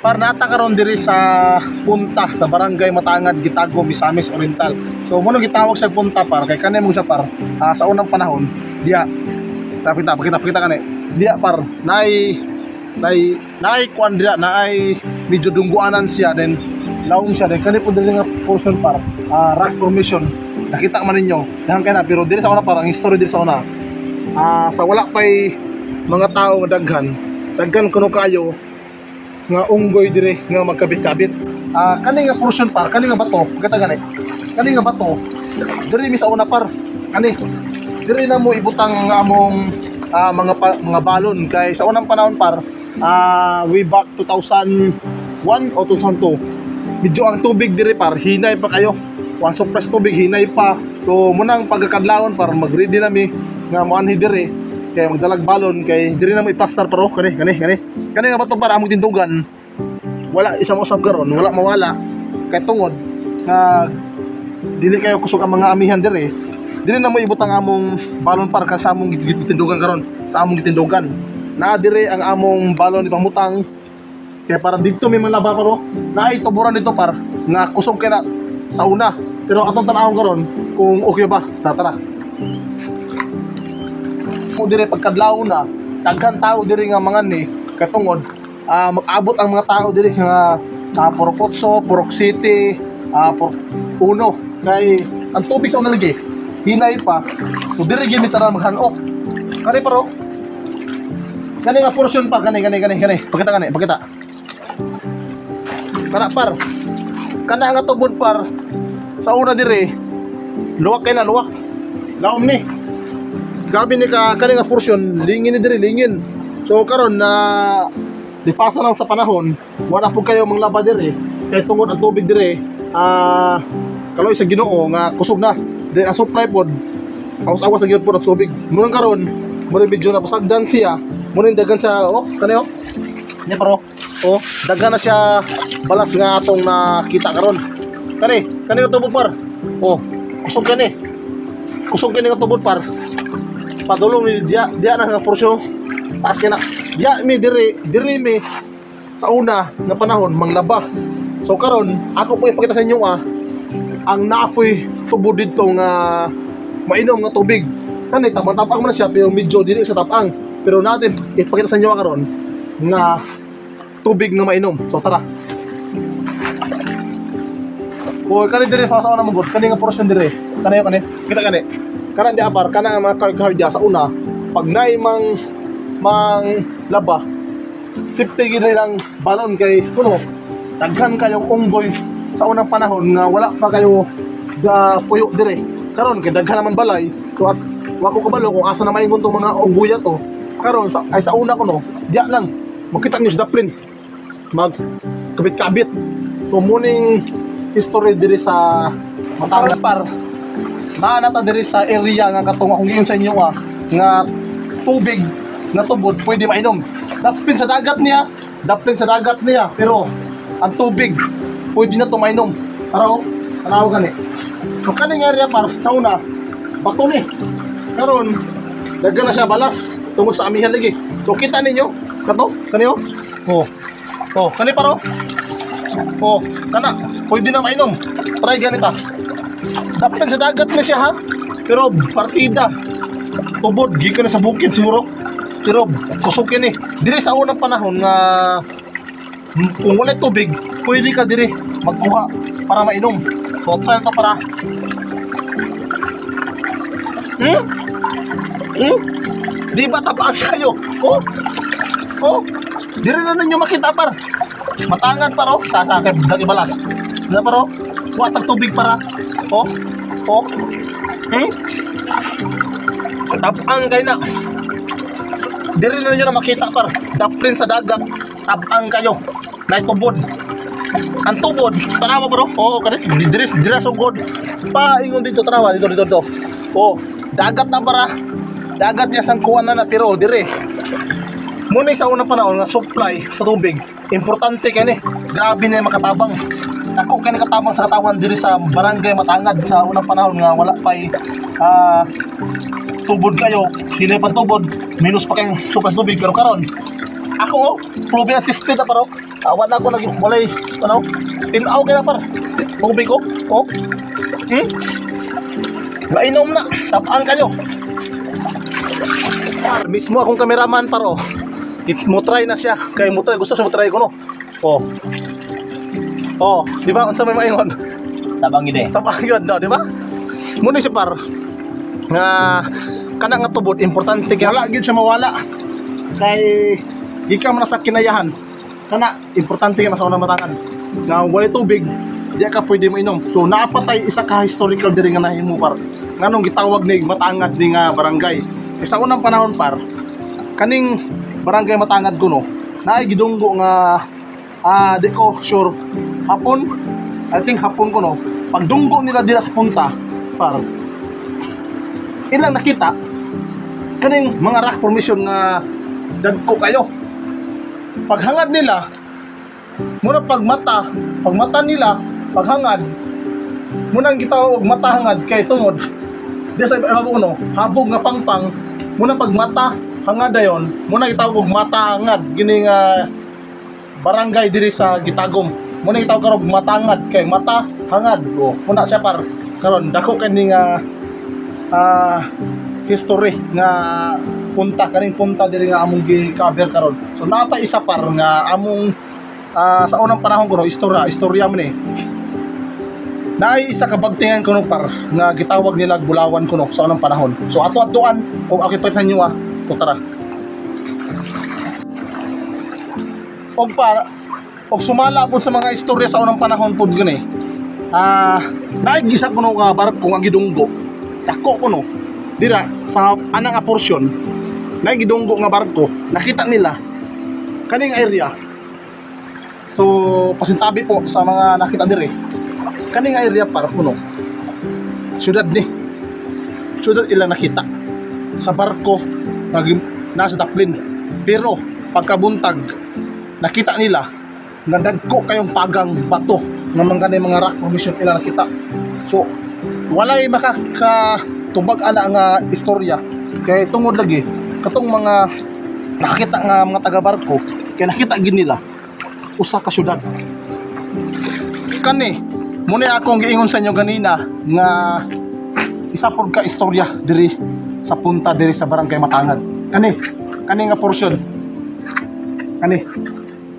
Par nata karon diri sa punta sa barangay Matangad, Gitagum, Misamis Oriental. So mo gitawag sa punta par kay kanay mo siya par sa unang panahon diya. Pakita kanay. Diya par nay kuan diya nay medyo dungguanan siya then laong siya then kanay po diri nga portion par rock formation. Nakita man ninyo dahan kay na pero diri sa una par ang history diri sa una. Sa wala pay mga tao nga daghan kuno kayo nga unggoy dire nga magkabit-kabit. Kani nga portion par, kani nga bato, kita gani. Kani nga bato, dire mi sa una par. Kani dire na mo ibutang nga among mga balon kay sa unang panahon par, way back 2001 o 2002. Medyo ang tubig dire par, hinay pa kayo. Wa suppress tubig hinay pa. So munang pagkakadlawon par mag-ready na mi nga moanhi dire kay magdalag balon kay diri na mo iplastar pero kani nga bato para among tindugan wala isang usab karon wala mawala kay tungod dili kayo kusog ang mga amihan diri na mo ibutang among balon para sa among tindugan karon sa among tindugan na diri ang among balon ipamutang kay para dito may malaba pero naay tuburan dito par nga kusog kay na sa una pero atong tan-awon karon kung okay ba sa tara mo dire pagkadlaw na daghan tao dire nga mga ni katungod mag-abot ang mga tao dire nga Purok Otso, Purok City, Purok Uno kay ang tubig sa una lagi hinay pa so dire gyud mitara maghanok kani paro kani nga portion pa kani pakita kana par kana nga tubod par sa una dire luwak kay na luwak laom ni gabi ni kani nga portion lingin ni dire lingin so karon na dipasa lang sa panahon wala po kayo manglaba dire kay tungod ang tubig dire kaloy sa Ginoo nga kusog na then ang supply pod awas-awas sa gyud pod ang tubig murang karon murang medyo na pasagdan siya murang dagan siya kani ni paro dagan na siya balas nga atong nakita karon kani nga tubod par kusog kani nga tubod par padulong ni dia na nga porsyon taas kay na dia mi diri mi sa una nga panahon manglaba so karon ako po ipakita sa inyo ang naapoy tubo dito nga mainom nga tubig kani tapang man siya pero medyo dili sa tapang pero natin ipakita sa inyo karon nga tubig nga mainom so tara kani diri sa una mong kani nga porsyon diri kani kita kani kana di apar kana nga mga kardiya sa una pag naay mang laba safety gid lang balon kay kuno daghan kayong unggoy sa unang panahon nga wala pa kayo puyo dire karon kay daghan naman balay so at wa ko kabalo kung asa na maingon tong mga unggoy to karon sa una kuno diya lang makita niyo sa daplin mag kabit-kabit so muning history dire sa Matangad par naanata diri sa area nga katong akong giyon sa inyo nga tubig na tubod pwede mainom. Daplin sa dagat niya pero ang tubig pwede na to mainom. Tanaw gani. So kani nga area par sa una bato ni. Karon daghan na siya balas tungod sa amihan lagi. So kita ninyo kani kani paro. Kana pwede na mainom. Try ganita. Dapat sa dagat na siya pero partida tubod gikan na sa bukid siguro pero kusog ni diri sa unang panahon nga kung wala tubig pwede ka diri magkuha para mainom so try to para di ba tapaan kayo diri na ninyo makita par Matangad paro sasakit dagi balas na paro watag tubig para tapang kayo na diri na nyo na makita par daplin sa dagat tapang kayo na tubod ang tubod tanawa bro diri so good pa ingon dito tanawa dito dagat na para dagat niya sangkuan na pero diri muna sa unang panahon nga supply sa tubig importante kani grabe na makatabang ako kani katabang sa katawan diri sa barangay Matangad sa unang panahon nga wala pay tubod kayo hindi pa tubod minus pa kayong supply sa tubig pero karon ako proven na tested na paro Awan ako lagi walay ano? Tinaw kay na par. Tubig ko. Oh. Mainom na. Tapaan kayo. Mismo akong kameraman paro. Mo try na siya. Kay mo try gusto sa mo try ko no. Oh. Oh, di ba unsa may maingon? Tabang ide. Tabang yun, no, di ba? Muna siya par. Nga kana nga tubod importante kay wala gyud siya mawala. Kay ikaw man sa kinayahan. Kana importante ka na sa unang matangan. Nga walay tubig, di ka pwede mo inom. So naapatay isa ka historical diri nga nahimo par. Nganong gitawag ni Matangad ni nga barangay. Kay sa unang panahon par, kaning barangay Matangad kuno, naay gidunggo nga di ko sure hapon, I think hapon kuno. Pagdunggo nila dira sa punta par ilang nakita kaning mga rock formation nga dagko kayo. Paghangad nila muna pagmata nila paghangad muna gitawag mata hangad kay tungod di sa ibabaw no habog nga pangpang muna pagmata hangad dayon muna gitawag mata hangad gini nga barangay diri sa Gitagom muna gitawag karog mata hangad kay mata hangad o muna siya par karon dako kani nga history nga punta kaning punta diri nga among gi-cover karon. So napa isa par nga among sa unang panahon kuno istorya man eh. Naay isa ka bagtingan kuno par nga gitawag nila Bulawan kuno sa unang panahon. So ato-atoan kung ako ipatan niyo to tara. Og sumala pud sa mga istorya sa unang panahon pud gani. Naay gisa kuno nga barko nga gidunggo. Dako kuno dira sa anang a portion na gidunggo nga barko nakita nila kaning area. So pasintabi po sa mga nakita dire kaning area para kuno syudad ila nakita sa barko nasa Daplin pero pagkabuntag nakita nila nga dagko kayong pagang bato nga mga rock formation ila nakita. So walay makakatubag ana nga istorya kay tungod lagi katong mga nakakita nga mga taga-barko kay nakita gid nila usa ka syudad kani muna akong giingon sa inyo ganina nga isa pod ka istorya diri sa punta diri sa barangay Matangad kani nga portion kani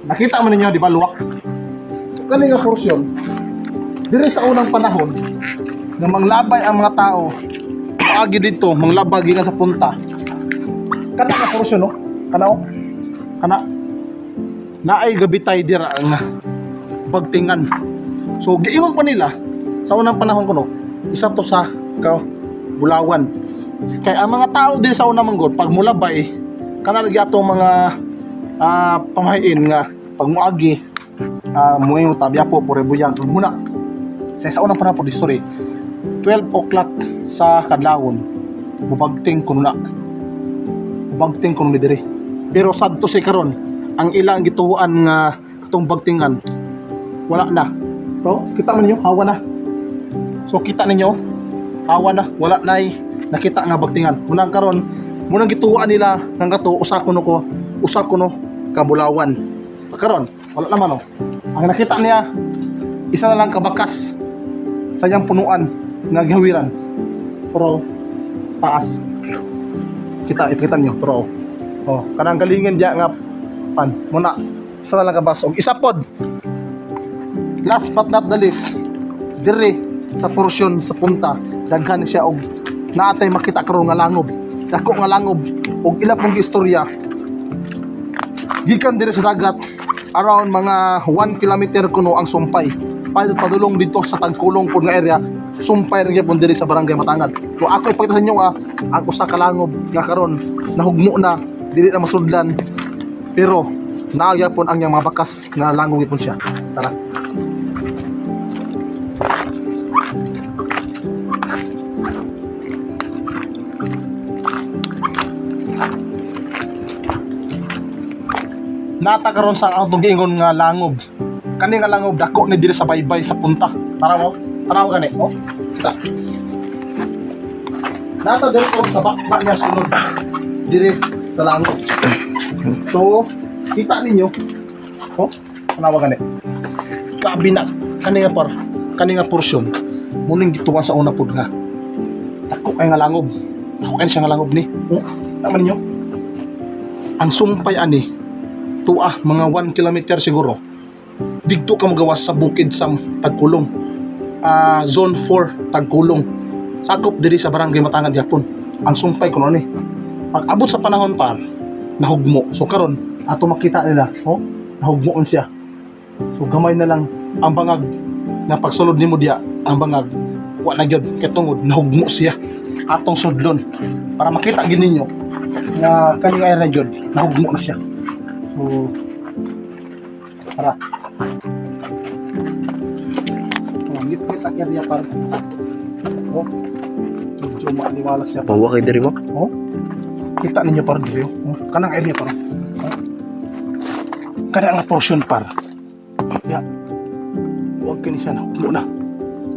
nakita man ninyo di ba luwak kani nga portion diri sa unang panahon nga manglabay ang mga tao paagi dito manglabay gikan sa punta kana nga portion no kana naay gabitay dira nga bagtingan. So giingon pa nila sa unang panahon kuno isa to sa Bulawan kay ang mga tao din sa unang manggod pag mulabay kana lagi ato mga pamahiin nga pag muagi muingon tabya po purebuyan muna sa unang panahon po di story 12 o'clock sa kadlawon mubagting kuno ni diri pero sadto si karon ang ilang gituan nga katong bagtingan wala na to kita man ninyo hawa na so kita ninyo hawa na wala nay nakita nga bagtingan munang karon munang gituan nila nang kato usa kuno ka Bulawan karon wala naman ang nakita niya isa na lang kabakas sa iyang punuan nga gihawiran pero taas ipikita nyo pero kanang galingin diya nga pan muna isa na lang kabas og isa pod last but not the least dire sa portion sa punta daghan siya og naatay makita karon nga langob dako nga langob og ila pong istorya gikan dire sa dagat around mga 1 kilometer kuno ang sumpay padulong dito sa tagkulong pod nga area sumpay rin gyapon diri sa barangay Matangad. So ako ipakita sa inyo ang usa ka langob nga karon nahugmo na dili na masudlan pero nagyapon ang yang mga bakas nga langob gyapon siya. Tara. Nata karon sa atong giingon nga langob. Kani nga langob dako ni diri sa baybay sa punta. Tanaw gani, kita. Nata dito sa bakba niya sunod diri sa langob. So, kita ninyo. Nawa gani. Grabe na kani nga par, kani nga porsyon. Muning gituwan sa una pud nga. Ako kay nga langob. Ako kay siya nga langob ni. Oh, tama ninyo. Ang sumpay ani tuah mga 1 kilometer siguro. Dito ka magawas sa bukid sa Tagkulong. Zone 4 Tagkulong. Sakop diri sa barangay Matangan gyapon. Ang sumpay kuno ni. Pag abot sa panahon par, nahugmo. So karon ato makita nila, oh, nahugmoon siya. So gamay na lang ang bangag na pagsulod nimo diya, ang bangag wa na gyud kay tungod nahugmo siya atong sudlon para makita gid ninyo nga kaning area gyud nahugmo na siya. So para ngit ang area par. Oh, medyo maaliwalas siya. Bawa kay diri mo. Oh, kita ninyo par diri. Oh, kanang area par. Oh. Kada nga portion par. Ya. Huwag ka niya na. Muna.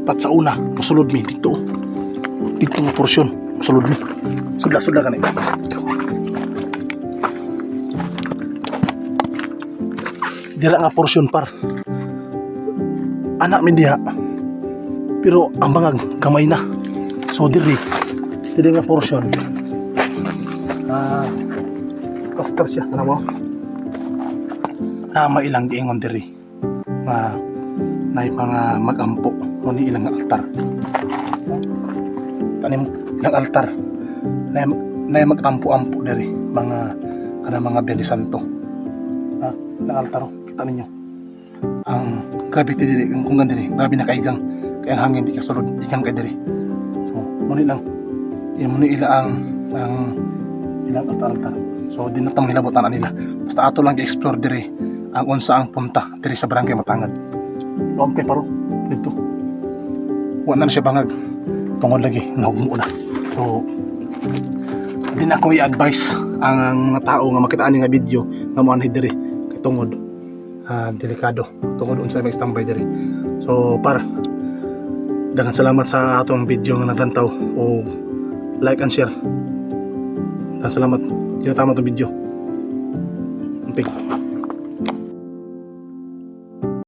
Pat sa una. Masulod mi. Dito. Dito nga porsyon. Masulod mi. Sudla ka na. Dira nga porsyon par. Anak mi diha. Pero ang bangag gamay na. So diri. Diri nga porsyon. Cluster siya. Ano mo? Na ilang diingon diri. Na mga magampo o ni ilang altar. Tanim ilang altar na magampo-ampo diri mga mga Biyernes Santo. Ilang altar kita ninyo. Ang gravity diri kung diri, grabe na kaigang kay ang hangin di kasulod igang kay diri. So muni lang. Muni ila ang ilang altar. So di na ta manghilabot nila. Basta ato lang i-explore diri ang unsa ang punta diri sa barangay Matangan. Doon kay paro dito. Wala na siya bangag. Tungod lagi nahugmo na. So din ako i-advise ang mga tao nga makitaan nga video nga moanhi diri kay tungod delikado tungod unsa may standby diri. So para daghang salamat sa atong video nga naglantaw o like and share. Daghang salamat. Tinatama tong video. Amping.